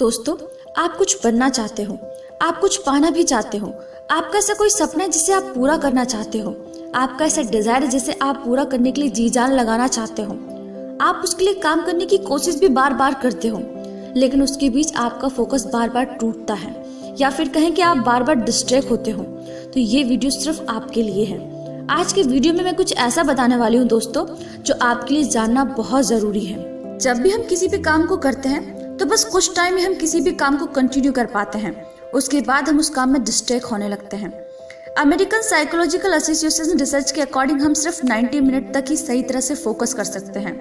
दोस्तों, आप कुछ बनना चाहते हो, आप कुछ पाना भी चाहते हो, आपका ऐसा कोई सपना है जिसे आप पूरा करना चाहते हो, आपका ऐसा डिजायर है जिसे आप पूरा करने के लिए जी जान लगाना चाहते हो। आप उसके लिए काम करने की कोशिश भी बार बार करते हो, लेकिन उसके बीच आपका फोकस बार बार टूटता है या फिर कहें कि आप बार बार डिस्ट्रैक्ट होते हो। तो ये वीडियो सिर्फ आपके लिए है। आज के वीडियो में मैं कुछ ऐसा बताने वाली हूँ दोस्तों, जो आपके लिए जानना बहुत जरूरी है। जब भी हम किसी भी काम को करते हैं तो बस कुछ टाइम में हम किसी भी काम को कंटिन्यू कर पाते हैं, उसके बाद हम उस काम में डिस्ट्रैक्ट होने लगते हैं। अमेरिकन साइकोलॉजिकल एसोसिएशन रिसर्च के अकॉर्डिंग हम सिर्फ 90 मिनट तक ही सही तरह से फोकस कर सकते हैं,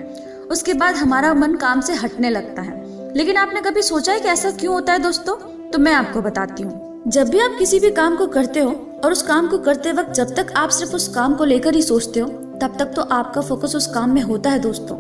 उसके बाद हमारा मन काम से हटने लगता है। लेकिन आपने कभी सोचा है कि ऐसा क्यों होता है दोस्तों? तो मैं आपको बताती हूँ। जब भी आप किसी भी काम को करते हो और उस काम को करते वक्त जब तक आप सिर्फ उस काम को लेकर ही सोचते हो, तब तक तो आपका फोकस उस काम में होता है दोस्तों।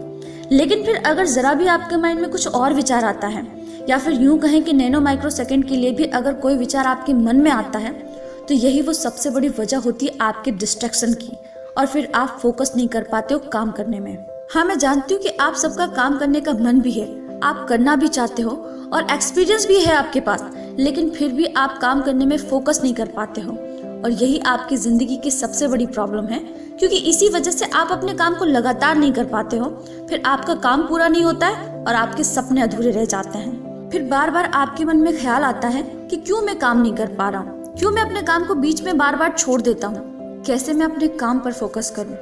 लेकिन फिर अगर जरा भी आपके माइंड में कुछ और विचार आता है, या फिर यूं कहें कि नैनो माइक्रो सेकंड के लिए भी अगर कोई विचार आपके मन में आता है, तो यही वो सबसे बड़ी वजह होती है आपके डिस्ट्रैक्शन की, और फिर आप फोकस नहीं कर पाते हो काम करने में। हाँ, मैं जानती हूँ कि आप सबका काम करने का मन भी है, आप करना भी चाहते हो और एक्सपीरियंस भी है आपके पास, लेकिन फिर भी आप काम करने में फोकस नहीं कर पाते हो। और यही आपकी जिंदगी की सबसे बड़ी प्रॉब्लम है, क्योंकि इसी वजह से आप अपने काम को लगातार नहीं कर पाते हो। फिर आपका काम पूरा नहीं होता है और आपके सपने अधूरे रह जाते हैं। फिर बार बार आपके मन में ख्याल आता है कि क्यों मैं काम नहीं कर पा रहा हूँ, क्यों मैं अपने काम को बीच में बार बार छोड़ देता हूँ, कैसे मैं अपने काम पर फोकस करूँ।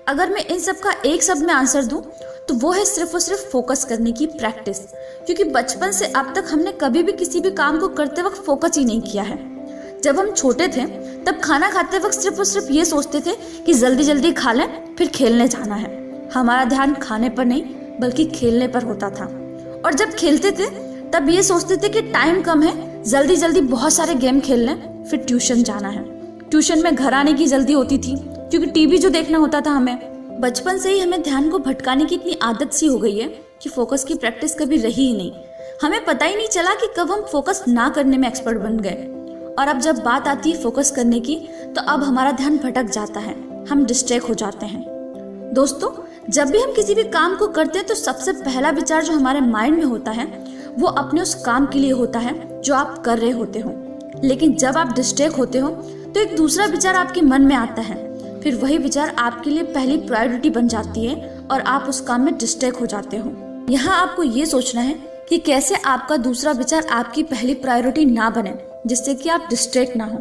अगर मैं इन सब का एक शब्द में आंसर दूं तो वो है सिर्फ और सिर्फ फोकस करने की प्रैक्टिस। क्योंकि बचपन से अब तक हमने कभी भी किसी भी काम को करते वक्त फोकस ही नहीं किया है। जब हम छोटे थे तब खाना खाते वक्त सिर्फ और सिर्फ ये सोचते थे कि जल्दी जल्दी खा लें, फिर खेलने जाना है। हमारा ध्यान खाने पर नहीं बल्कि खेलने पर होता था। और जब खेलते थे तब ये सोचते थे कि टाइम कम है, जल्दी जल्दी बहुत सारे गेम खेल लें, फिर ट्यूशन जाना है। ट्यूशन में घर आने की जल्दी होती थी क्योंकि टीवी जो देखना होता था हमें। बचपन से ही हमें ध्यान को भटकाने की इतनी आदत सी हो गई है कि फोकस की प्रैक्टिस कभी रही ही नहीं। हमें पता ही नहीं चला कि कब हम फोकस ना करने में एक्सपर्ट बन गए। और अब जब बात आती है फोकस करने की, तो अब हमारा ध्यान भटक जाता है, हम डिस्ट्रैक्ट हो जाते हैं। दोस्तों, जब भी हम किसी भी काम को करते हैं तो सबसे पहला विचार जो हमारे माइंड में होता है वो अपने उस काम के लिए होता है जो आप कर रहे होते हो। लेकिन जब आप डिस्ट्रैक्ट होते हो तो एक दूसरा विचार आपके मन में आता है। फिर वही विचार आपके लिए पहली प्रायोरिटी बन जाती है और आप उस काम में डिस्ट्रैक्ट हो जाते हो। यहाँ आपको ये सोचना है कि कैसे आपका दूसरा विचार आपकी पहली प्रायोरिटी ना बने, जिससे कि आप डिस्ट्रैक्ट ना हो।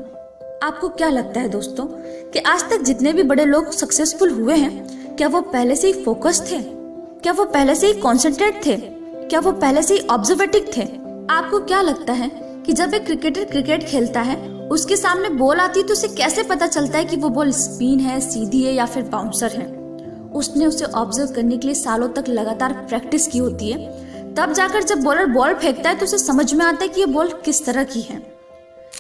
आपको क्या लगता है दोस्तों कि आज तक जितने भी बड़े लोग सक्सेसफुल हुए हैं, क्या वो पहले से ही फोकस थे? क्या वो पहले से ही कॉन्सेंट्रेट थे? क्या वो पहले से ही ऑब्जर्वेटिव थे? आपको क्या लगता है कि जब एक क्रिकेटर क्रिकेट खेलता है, उसके सामने बॉल आती है तो उसे कैसे पता चलता है कि वो बॉल स्पिन है, सीधी है या फिर बाउंसर है? उसने उसे ऑब्जर्व करने के लिए सालों तक लगातार प्रैक्टिस की होती है। तब जाकर जब बॉलर बॉल फेंकता है तो उसे समझ में आता है कि ये बॉल किस तरह की है।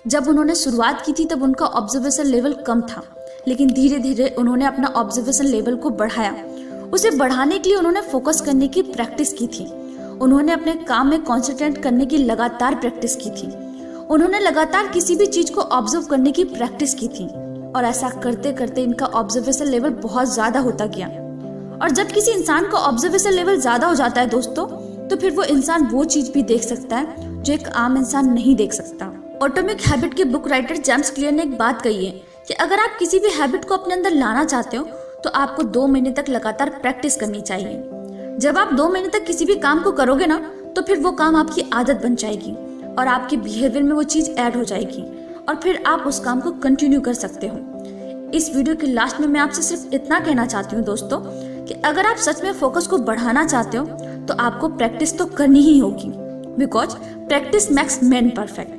जब उन्होंने शुरुआत की थी तब उनका ऑब्जर्वेशन लेवल कम था, लेकिन धीरे धीरे उन्होंने अपना ऑब्जर्वेशन लेवल को बढ़ाया। उसे बढ़ाने के लिए उन्होंने फोकस करने की प्रैक्टिस की थी। उन्होंने अपने काम में कॉन्सेंट्रेट करने की लगातार प्रैक्टिस की थी। उन्होंने लगातार किसी भी चीज को ऑब्जर्व करने की प्रैक्टिस की थी, और ऐसा करते करते इनका ऑब्जर्वेशन लेवल बहुत ज्यादा होता गया। और जब किसी इंसान का ऑब्जर्वेशन लेवल ज्यादा हो जाता है दोस्तों, तो फिर वो इंसान वो चीज भी देख सकता है जो एक आम इंसान नहीं देख सकता। एटॉमिक हैबिट के बुक राइटर जेम्स क्लियर ने एक बात कही है कि अगर आप किसी भी हैबिट को अपने अंदर लाना चाहते हो तो आपको 2 महीने तक लगातार प्रैक्टिस करनी चाहिए। जब आप 2 महीने तक किसी भी काम को करोगे ना, तो फिर वो काम आपकी आदत बन जाएगी और आपके बिहेवियर में वो चीज ऐड हो जाएगी, और फिर आप उस काम को कंटिन्यू कर सकते हो। इस वीडियो के लास्ट में मैं आपसे सिर्फ इतना कहना चाहती हूँ दोस्तों कि अगर आप सच में फोकस को बढ़ाना चाहते हो तो आपको प्रैक्टिस तो करनी ही होगी, because practice makes man perfect.